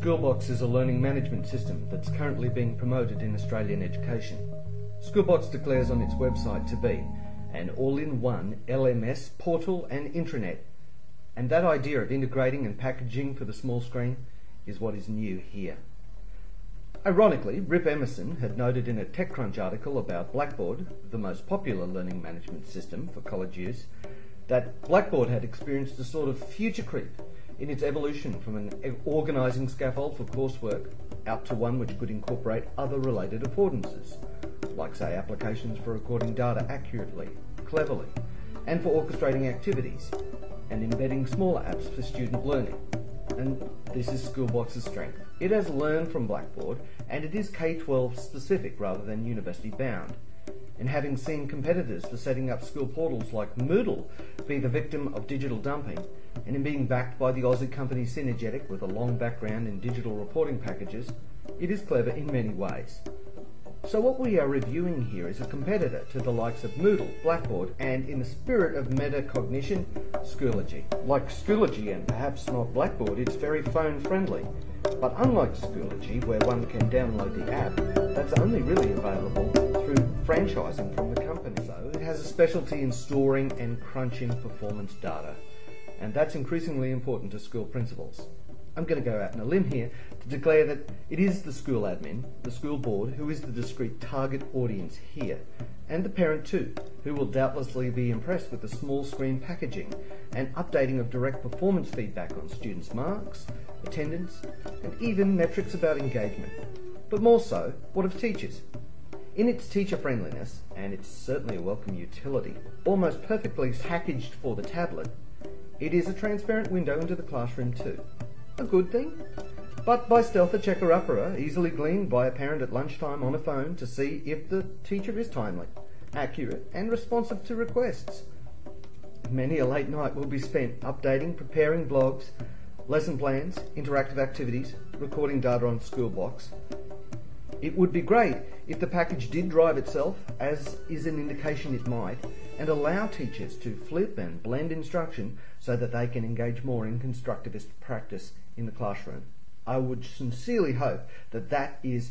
Schoolbox is a learning management system that's currently being promoted in Australian education. Schoolbox declares on its website to be an all-in-one LMS portal and intranet, and that idea of integrating and packaging for the small screen is what is new here. Ironically, Rip Emerson had noted in a TechCrunch article about Blackboard, the most popular learning management system for college use, that Blackboard had experienced a sort of future creep in its evolution from an organising scaffold for coursework out to one which could incorporate other related affordances, like say applications for recording data accurately, cleverly, and for orchestrating activities, and embedding smaller apps for student learning. And this is Schoolbox's strength. It has learned from Blackboard, and it is K-12 specific rather than university bound. And having seen competitors for setting up school portals like Moodle be the victim of digital dumping, and in being backed by the Aussie company Synergetic with a long background in digital reporting packages, it is clever in many ways. So what we are reviewing here is a competitor to the likes of Moodle, Blackboard, and in the spirit of metacognition, Schoology. Like Schoology and perhaps not Blackboard, it's very phone friendly. But unlike Schoology, where one can download the app, that's only really available through franchising from the company. So it has a specialty in storing and crunching performance data, and that's increasingly important to school principals. I'm going to go out on a limb here to declare that it is the school admin, the school board, who is the discrete target audience here, and the parent too, who will doubtlessly be impressed with the small screen packaging and updating of direct performance feedback on students' marks, attendance, and even metrics about engagement. But more so, what of teachers? In its teacher friendliness, and it's certainly a welcome utility, almost perfectly packaged for the tablet, it is a transparent window into the classroom too. A good thing? But by stealth a checker-upperer, easily gleaned by a parent at lunchtime on a phone to see if the teacher is timely, accurate and responsive to requests. Many a late night will be spent updating, preparing blogs, lesson plans, interactive activities, recording data on Schoolbox. It would be great if the package did drive itself, as is an indication it might, and allow teachers to flip and blend instruction so that they can engage more in constructivist practice in the classroom. I would sincerely hope that that is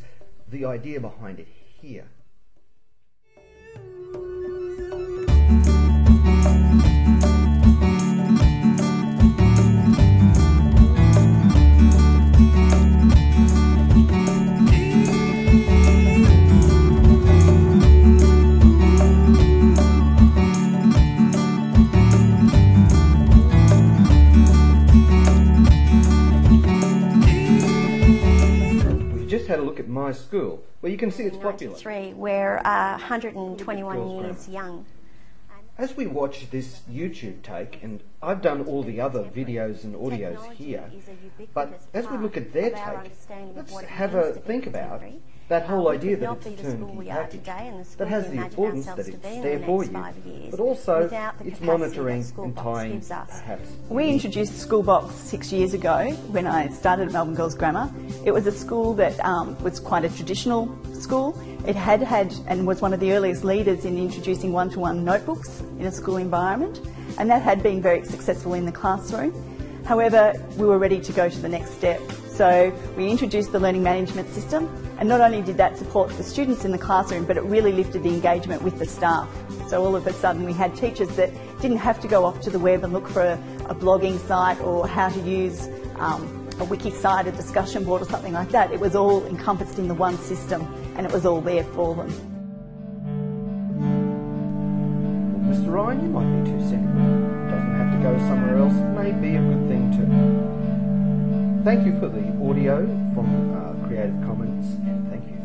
the idea behind it here. Had a look at my school, where you can see it's popular. We're 121 years young. As we watch this YouTube take, and I've done all the other videos and audios here, but as we look at their take, let's have a think about that whole idea that it's a turnkey package that has the affordance that it's there for you, but also it's monitoring and tying perhaps. We introduced Schoolbox 6 years ago when I started at Melbourne Girls Grammar. It was a school that was quite a traditional school. It had and was one of the earliest leaders in introducing one-to-one notebooks in a school environment, and that had been very successful in the classroom. However, we were ready to go to the next step. So we introduced the learning management system, and not only did that support the students in the classroom, but it really lifted the engagement with the staff. So all of a sudden we had teachers that didn't have to go off to the web and look for a blogging site or how to use a wiki site, a discussion board or something like that. It was all encompassed in the one system, and it was all there for them. Well, Mr. Ryan, you might be too cynical. Doesn't have to go somewhere else. May be a good thing too. Thank you for the audio from Creative Commons, and thank you